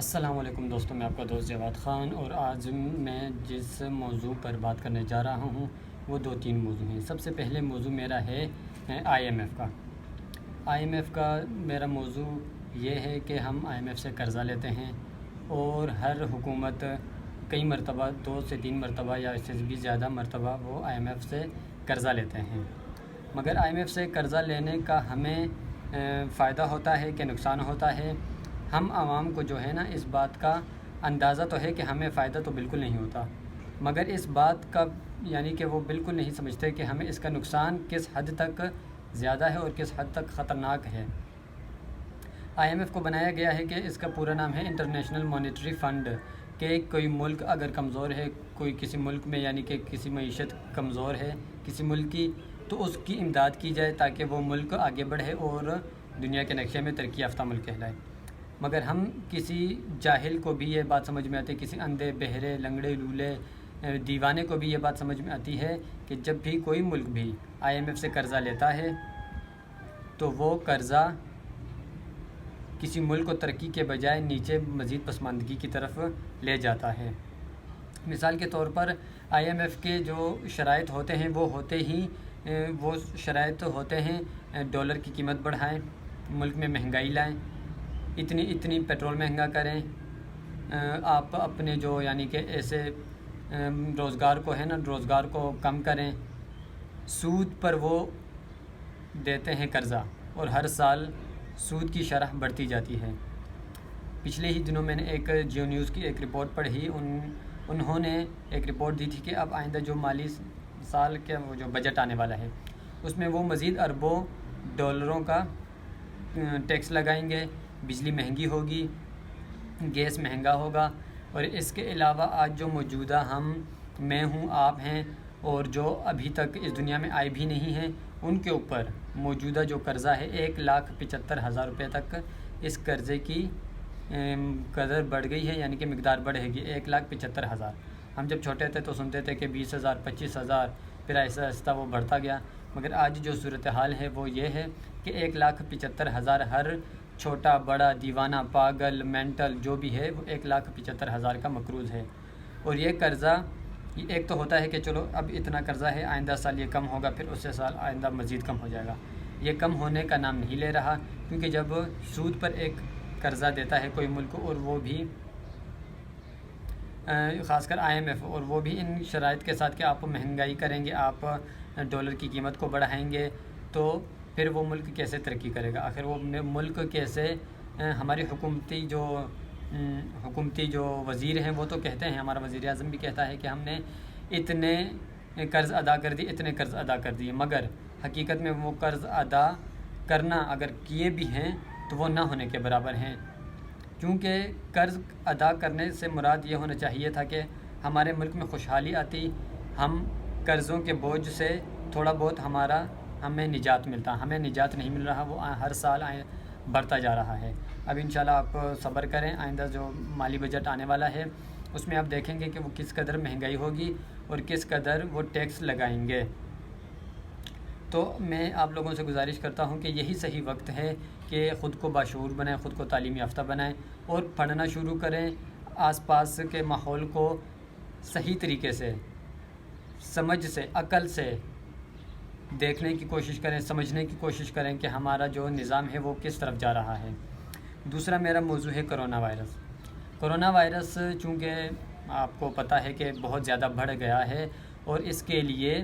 السلام علیکم دوستوں، میں آپ کا دوست جواد خان، اور آج میں جس موضوع پر بات کرنے جا رہا ہوں وہ دو تین موضوع ہیں۔ سب سے پہلے موضوع میرا ہے آئی ایم ایف کا۔ آئی ایم ایف کا میرا موضوع یہ ہے کہ ہم آئی ایم ایف سے قرضہ لیتے ہیں اور ہر حکومت کئی مرتبہ 2 سے 3 مرتبہ یا اس سے بھی زیادہ مرتبہ وہ آئی ایم ایف سے قرضہ لیتے ہیں، مگر آئی ایم ایف سے قرضہ لینے کا ہمیں فائدہ ہوتا ہے کہ نقصان ہوتا ہے؟ ہم عوام کو جو ہے نا اس بات کا اندازہ تو ہے کہ ہمیں فائدہ تو بالکل نہیں ہوتا، مگر اس بات کا یعنی کہ وہ بالکل نہیں سمجھتے کہ ہمیں اس کا نقصان کس حد تک زیادہ ہے اور کس حد تک خطرناک ہے۔ آئی ایم ایف کو بنایا گیا ہے کہ اس کا پورا نام ہے انٹرنیشنل مانیٹری فنڈ، کہ کوئی ملک اگر کمزور ہے، کوئی کسی ملک میں یعنی کہ کسی معیشت کمزور ہے کسی ملک کی، تو اس کی امداد کی جائے تاکہ وہ ملک آگے بڑھے اور دنیا کے نقشے میں ترقی یافتہ ملک کہلائے۔ مگر ہم کسی جاہل کو بھی یہ بات سمجھ میں آتی ہے، کسی اندھے بہرے لنگڑے لولے دیوانے کو بھی یہ بات سمجھ میں آتی ہے کہ جب بھی کوئی ملک بھی آئی ایم ایف سے قرضہ لیتا ہے تو وہ قرضہ کسی ملک کو ترقی کے بجائے نیچے مزید پسماندگی کی طرف لے جاتا ہے۔ مثال کے طور پر آئی ایم ایف کے جو شرائط ہوتے ہیں وہ شرائط ہوتے ہیں ڈالر کی قیمت بڑھائیں، ملک میں مہنگائی لائیں، اتنی پیٹرول مہنگا کریں، آپ اپنے جو یعنی کہ ایسے روزگار کو ہے نا روزگار کو کم کریں، سود پر وہ دیتے ہیں قرضہ اور ہر سال سود کی شرح بڑھتی جاتی ہے۔ پچھلے ہی دنوں میں نے ایک جیو نیوز کی ایک رپورٹ پڑھی، انہوں نے ایک رپورٹ دی تھی کہ اب آئندہ جو مالی سال کے وہ جو بجٹ آنے والا ہے اس میں وہ مزید اربوں ڈالروں کا ٹیکس لگائیں گے، بجلی مہنگی ہوگی، گیس مہنگا ہوگا، اور اس کے علاوہ آج جو موجودہ میں ہوں آپ ہیں اور جو ابھی تک اس دنیا میں آئے بھی نہیں ہیں ان کے اوپر موجودہ جو قرضہ ہے 1,75,000 روپے تک اس قرضے کی قدر بڑھ گئی ہے، یعنی کہ مقدار بڑھے گی 1,75,000۔ ہم جب چھوٹے تھے تو سنتے تھے کہ 20,000 25,000، پھر ایسا آہستہ وہ بڑھتا گیا، مگر آج جو صورتحال ہے وہ یہ ہے کہ 1,75,000 ہر چھوٹا بڑا دیوانہ پاگل مینٹل جو بھی ہے وہ 1,75,000 کا مقروض ہے۔ اور یہ قرضہ ایک تو ہوتا ہے کہ چلو اب اتنا قرضہ ہے، آئندہ سال یہ کم ہوگا، پھر اس سے سال آئندہ مزید کم ہو جائے گا، یہ کم ہونے کا نام نہیں لے رہا، کیونکہ جب سود پر ایک قرضہ دیتا ہے کوئی ملک اور وہ بھی خاص کر آئی ایم ایف، اور وہ بھی ان شرائط کے ساتھ کہ آپ مہنگائی کریں گے، آپ ڈالر کی قیمت کو بڑھائیں گے، تو پھر وہ ملک کیسے ترقی کرے گا؟ آخر وہ ملک کیسے ہماری حکومتی جو وزیر ہیں وہ تو کہتے ہیں، ہمارا وزیر اعظم بھی کہتا ہے کہ ہم نے اتنے قرض ادا کر دیے، مگر حقیقت میں وہ قرض ادا کرنا اگر کیے بھی ہیں تو وہ نہ ہونے کے برابر ہیں، کیونکہ قرض ادا کرنے سے مراد یہ ہونا چاہیے تھا کہ ہمارے ملک میں خوشحالی آتی، ہم قرضوں کے بوجھ سے تھوڑا بہت ہمیں نجات ملتا، ہمیں نجات نہیں مل رہا، وہ ہر سال بڑھتا جا رہا ہے۔ اب انشاءاللہ آپ صبر کریں، آئندہ جو مالی بجٹ آنے والا ہے اس میں آپ دیکھیں گے کہ وہ کس قدر مہنگائی ہوگی اور کس قدر وہ ٹیکس لگائیں گے۔ تو میں آپ لوگوں سے گزارش کرتا ہوں کہ یہی صحیح وقت ہے کہ خود کو باشعور بنائیں، خود کو تعلیم یافتہ بنائیں اور پڑھنا شروع کریں، آس پاس کے ماحول کو صحیح طریقے سے سمجھ سے عقل سے دیکھنے کی کوشش کریں، سمجھنے کی کوشش کریں کہ ہمارا جو نظام ہے وہ کس طرف جا رہا ہے۔ دوسرا میرا موضوع ہے کرونا وائرس۔ کرونا وائرس چونکہ آپ کو پتہ ہے کہ بہت زیادہ بڑھ گیا ہے اور اس کے لیے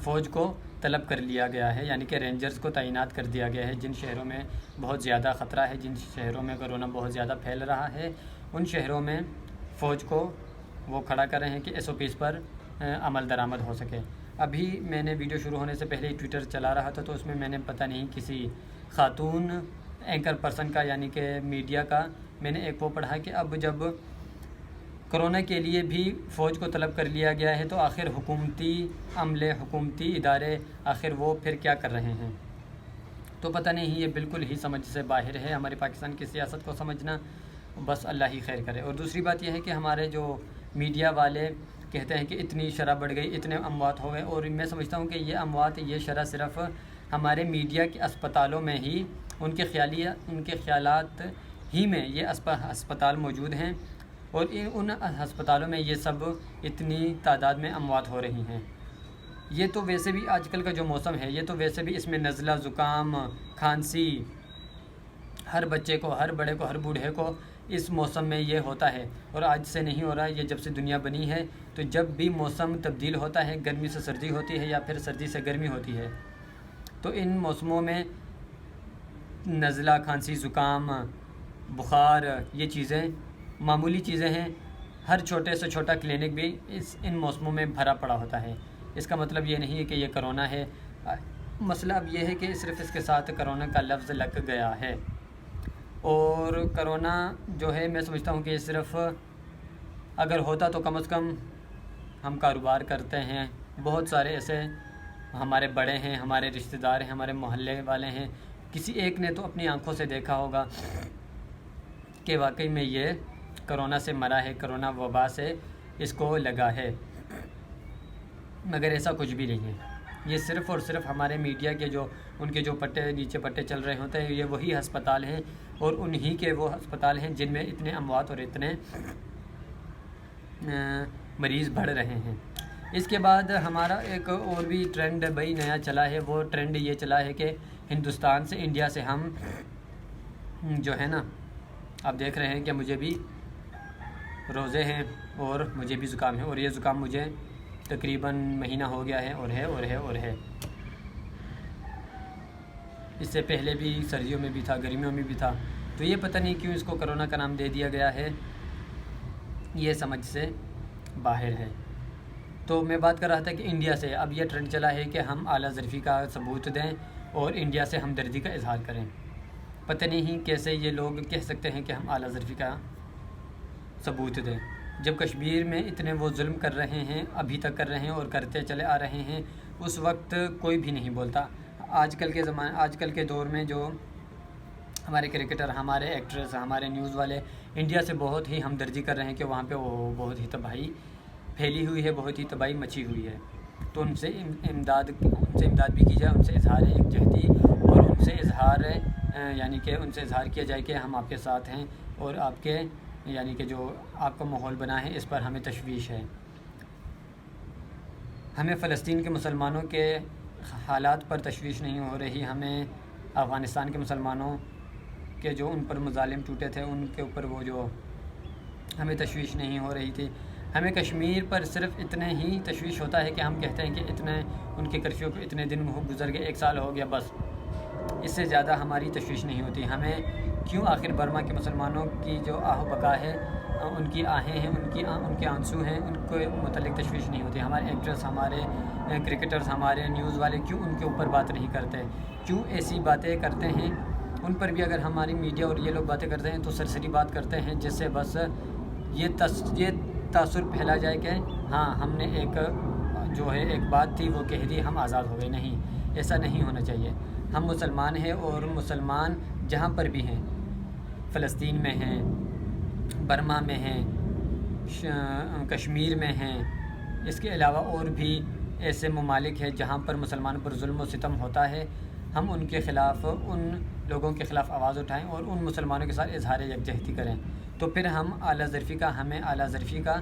فوج کو طلب کر لیا گیا ہے، یعنی کہ رینجرز کو تعینات کر دیا گیا ہے۔ جن شہروں میں بہت زیادہ خطرہ ہے، جن شہروں میں کرونا بہت زیادہ پھیل رہا ہے، ان شہروں میں فوج کو وہ کھڑا کر رہے ہیں کہ ایس او پیز پر عمل درآمد ہو سکے۔ ابھی میں نے ویڈیو شروع ہونے سے پہلے ہی ٹویٹر چلا رہا تھا تو اس میں نے پتہ نہیں کسی خاتون اینکر پرسن کا یعنی کہ میڈیا کا میں نے ایک وہ پڑھا کہ اب جب کرونا کے لیے بھی فوج کو طلب کر لیا گیا ہے تو آخر حکومتی عملے حکومتی ادارے آخر وہ پھر کیا کر رہے ہیں؟ تو پتہ نہیں، یہ بالکل ہی سمجھ سے باہر ہے ہمارے پاکستان کی سیاست کو سمجھنا، بس اللہ ہی خیر کرے۔ اور دوسری بات یہ ہے کہ ہمارے جو میڈیا والے کہتے ہیں کہ اتنی شرح بڑھ گئی، اتنے اموات ہو گئے، اور میں سمجھتا ہوں کہ یہ شرح صرف ہمارے میڈیا کے اسپتالوں میں ہی ان کے خیالات ہی میں یہ ہسپتال موجود ہیں، اور ان ہسپتالوں میں یہ سب اتنی تعداد میں اموات ہو رہی ہیں۔ یہ تو ویسے بھی آج کل کا جو موسم ہے، یہ تو ویسے بھی اس میں نزلہ، زکام، کھانسی ہر بچے کو، ہر بڑے کو، ہر بوڑھے کو اس موسم میں یہ ہوتا ہے، اور آج سے نہیں ہو رہا ہے، یہ جب سے دنیا بنی ہے۔ تو جب بھی موسم تبدیل ہوتا ہے، گرمی سے سردی ہوتی ہے یا پھر سردی سے گرمی ہوتی ہے، تو ان موسموں میں نزلہ، کھانسی، زکام، بخار، یہ چیزیں معمولی چیزیں ہیں۔ ہر چھوٹے سے چھوٹا کلینک بھی ان موسموں میں بھرا پڑا ہوتا ہے۔ اس کا مطلب یہ نہیں ہے کہ یہ کرونا ہے، مسئلہ اب یہ ہے کہ صرف اس کے ساتھ کرونا کا لفظ لگ گیا ہے۔ اور کرونا جو ہے، میں سمجھتا ہوں کہ صرف اگر ہوتا تو کم از کم ہم کاروبار کرتے ہیں، بہت سارے ایسے ہمارے بڑے ہیں، ہمارے رشتہ دار ہیں، ہمارے محلے والے ہیں، کسی ایک نے تو اپنی آنکھوں سے دیکھا ہوگا کہ واقعی میں یہ کرونا سے مرا ہے، کرونا وبا سے اس کو لگا ہے، مگر ایسا کچھ بھی نہیں ہے۔ یہ صرف اور صرف ہمارے میڈیا کے جو ان کے جو پٹے نیچے پٹے چل رہے ہوتے ہیں، یہ وہی ہسپتال ہیں، اور انہی کے وہ ہسپتال ہیں جن میں اتنے اموات اور اتنے مریض بڑھ رہے ہیں۔ اس کے بعد ہمارا ایک اور بھی ٹرینڈ بھائی نیا چلا ہے، وہ ٹرینڈ یہ چلا ہے کہ ہندوستان سے، انڈیا سے ہم جو ہے نا، آپ دیکھ رہے ہیں کہ مجھے بھی روزے ہیں اور مجھے بھی زکام ہے، اور یہ زکام مجھے تقریباً مہینہ ہو گیا ہے، اور ہے۔ اس سے پہلے بھی سردیوں میں بھی تھا، گرمیوں میں بھی تھا، تو یہ پتہ نہیں کیوں اس کو کرونا کا نام دے دیا گیا ہے، یہ سمجھ سے باہر ہے۔ تو میں بات کر رہا تھا کہ انڈیا سے اب یہ ٹرینڈ چلا ہے کہ ہم اعلیٰ ظرفی کا ثبوت دیں اور انڈیا سے ہمدردی کا اظہار کریں۔ پتہ نہیں کیسے یہ لوگ کہہ سکتے ہیں کہ ہم اعلیٰ ظرفی کا ثبوت دیں، جب کشمیر میں اتنے وہ ظلم کر رہے ہیں، ابھی تک کر رہے ہیں اور کرتے چلے آ رہے ہیں، اس وقت کوئی بھی نہیں بولتا۔ آج کل کے دور میں جو ہمارے کرکٹر، ہمارے ایکٹرز، ہمارے نیوز والے انڈیا سے بہت ہی ہمدردی کر رہے ہیں کہ وہاں پہ وہ بہت ہی تباہی پھیلی ہوئی ہے، بہت ہی تباہی مچی ہوئی ہے، تو ان سے امداد بھی کی جائے، ان سے اظہار یکجہتی اور ان سے اظہار یعنی کہ ان سے اظہار کیا جائے کہ ہم آپ کے ساتھ ہیں، اور آپ کے یعنی کہ جو آپ کا ماحول بنا ہے اس پر ہمیں تشویش ہے۔ ہمیں فلسطین کے مسلمانوں کے حالات پر تشویش نہیں ہو رہی، ہمیں افغانستان کے مسلمانوں کے جو ان پر مظالم ٹوٹے تھے ان کے اوپر وہ جو ہمیں تشویش نہیں ہو رہی تھی۔ ہمیں کشمیر پر صرف اتنے ہی تشویش ہوتا ہے کہ ہم کہتے ہیں کہ اتنے ان کے کرفیو کو اتنے دن گزر گئے، 1 سال ہو گیا، بس اس سے زیادہ ہماری تشویش نہیں ہوتی۔ ہمیں کیوں آخر برما کے مسلمانوں کی جو آہ و بقا ہے، ان کی آہیں ہیں، ان کے آنسو ہیں، ان کے متعلق تشویش نہیں ہوتی۔ ہمارے ایکٹرز، ہمارے کرکٹرز، ہمارے نیوز والے کیوں ان کے اوپر بات نہیں کرتے، کیوں ایسی باتیں کرتے ہیں؟ ان پر بھی اگر ہماری میڈیا اور یہ لوگ باتیں کرتے ہیں تو سرسری بات کرتے ہیں، جس سے بس یہ تاثر پھیلا جائے کہ ہاں ہم نے ایک بات تھی وہ کہہ دی، ہم آزاد ہو گئے۔ نہیں، ایسا نہیں ہونا چاہیے۔ ہم مسلمان ہیں، اور مسلمان جہاں پر بھی ہیں، فلسطین میں ہیں، برما میں ہیں، کشمیر میں ہیں، اس کے علاوہ اور بھی ایسے ممالک ہیں جہاں پر مسلمانوں پر ظلم و ستم ہوتا ہے، ہم ان کے خلاف، ان لوگوں کے خلاف آواز اٹھائیں اور ان مسلمانوں کے ساتھ اظہار یکجہتی کریں، تو پھر ہمیں اعلیٰ ظرفی کا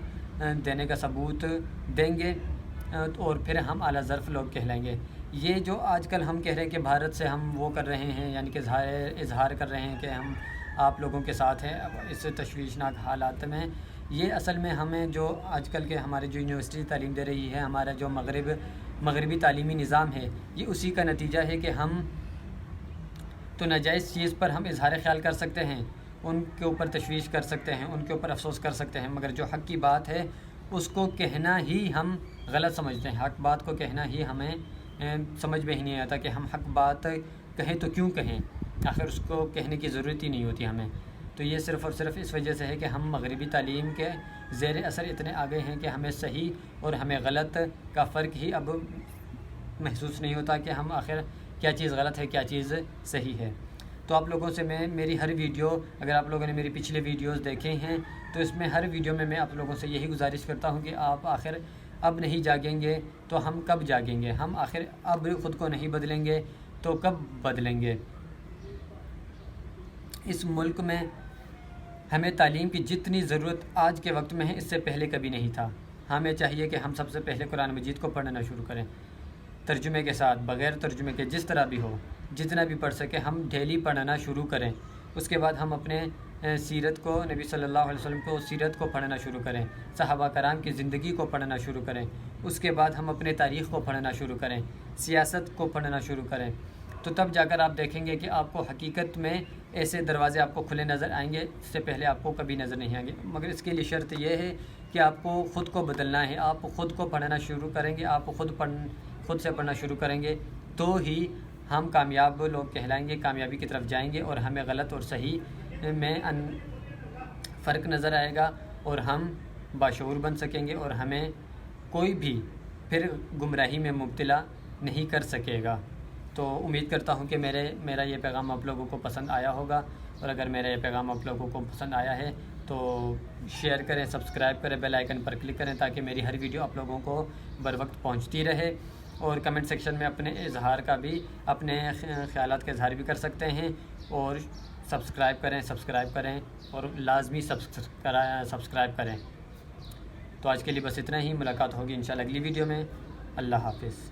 دینے کا ثبوت دیں گے، اور پھر ہم اعلیٰ ظرف لوگ کہلائیں گے۔ یہ جو آج کل ہم کہہ رہے ہیں کہ بھارت سے ہم وہ کر رہے ہیں، یعنی کہ اظہار کر رہے ہیں کہ ہم آپ لوگوں کے ساتھ ہیں اس تشویشناک حالات میں، یہ اصل میں ہمیں جو آج کل کے ہمارے جو یونیورسٹی تعلیم دے رہی ہے، ہمارا جو مغربی تعلیمی نظام ہے، یہ اسی کا نتیجہ ہے کہ ہم تو ناجائز چیز پر ہم اظہار خیال کر سکتے ہیں، ان کے اوپر تشویش کر سکتے ہیں، ان کے اوپر افسوس کر سکتے ہیں، مگر جو حق کی بات ہے اس کو کہنا ہی ہم غلط سمجھتے ہیں۔ حق بات کو کہنا ہی ہمیں سمجھ میں ہی نہیں آتا کہ ہم حق بات کہیں تو کیوں کہیں، آخر اس کو کہنے کی ضرورت ہی نہیں ہوتی ہمیں۔ تو یہ صرف اور صرف اس وجہ سے ہے کہ ہم مغربی تعلیم کے زیر اثر اتنے آگے ہیں کہ ہمیں صحیح اور ہمیں غلط کا فرق ہی اب محسوس نہیں ہوتا کہ ہم آخر کیا چیز غلط ہے، کیا چیز صحیح ہے۔ تو آپ لوگوں سے میری ہر ویڈیو، اگر آپ لوگوں نے میری پچھلے ویڈیوز دیکھے ہیں تو اس میں ہر ویڈیو میں آپ لوگوں سے یہی گزارش کرتا ہوں کہ آپ آخر اب نہیں جاگیں گے تو ہم کب جاگیں گے؟ ہم آخر اب خود کو نہیں بدلیں گے تو کب بدلیں گے؟ اس ملک میں ہمیں تعلیم کی جتنی ضرورت آج کے وقت میں ہے اس سے پہلے کبھی نہیں تھا۔ ہمیں چاہیے کہ ہم سب سے پہلے قرآن مجید کو پڑھنا شروع کریں، ترجمے کے ساتھ، بغیر ترجمے کے، جس طرح بھی ہو، جتنا بھی پڑھ سکے ہم ڈیلی پڑھنا شروع کریں۔ اس کے بعد ہم اپنے سیرت کو، نبی صلی اللہ علیہ وسلم کو سیرت کو پڑھنا شروع کریں، صحابہ کرام کی زندگی کو پڑھنا شروع کریں۔ اس کے بعد ہم اپنے تاریخ کو پڑھنا شروع کریں، سیاست کو پڑھنا شروع کریں، تو تب جا کر آپ دیکھیں گے کہ آپ کو حقیقت میں ایسے دروازے آپ کو کھلے نظر آئیں گے، اس سے پہلے آپ کو کبھی نظر نہیں آئیں گے۔ مگر اس کے لیے شرط یہ ہے کہ آپ کو خود کو بدلنا ہے، آپ خود کو پڑھنا شروع کریں گے، آپ خود سے پڑھنا شروع کریں گے تو ہی ہم کامیاب لوگ کہلائیں گے، کامیابی کی طرف جائیں گے، اور ہمیں غلط اور صحیح میں فرق نظر آئے گا، اور ہم باشعور بن سکیں گے، اور ہمیں کوئی بھی پھر گمراہی میں مبتلا نہیں کر سکے گا۔ تو امید کرتا ہوں کہ میرا یہ پیغام آپ لوگوں کو پسند آیا ہوگا، اور اگر میرا یہ پیغام آپ لوگوں کو پسند آیا ہے تو شیئر کریں، سبسکرائب کریں، بیل آئیکن پر کلک کریں تاکہ میری ہر ویڈیو آپ لوگوں کو بر وقت پہنچتی رہے۔ اور کمنٹ سیکشن میں اپنے اظہار کا بھی، اپنے خیالات کا اظہار بھی کر سکتے ہیں، اور سبسکرائب کریں اور لازمی سبسکرائب کریں۔ تو آج کے لیے بس اتنا ہی، ملاقات ہوگی انشاءاللہ اگلی ویڈیو میں۔ اللہ حافظ۔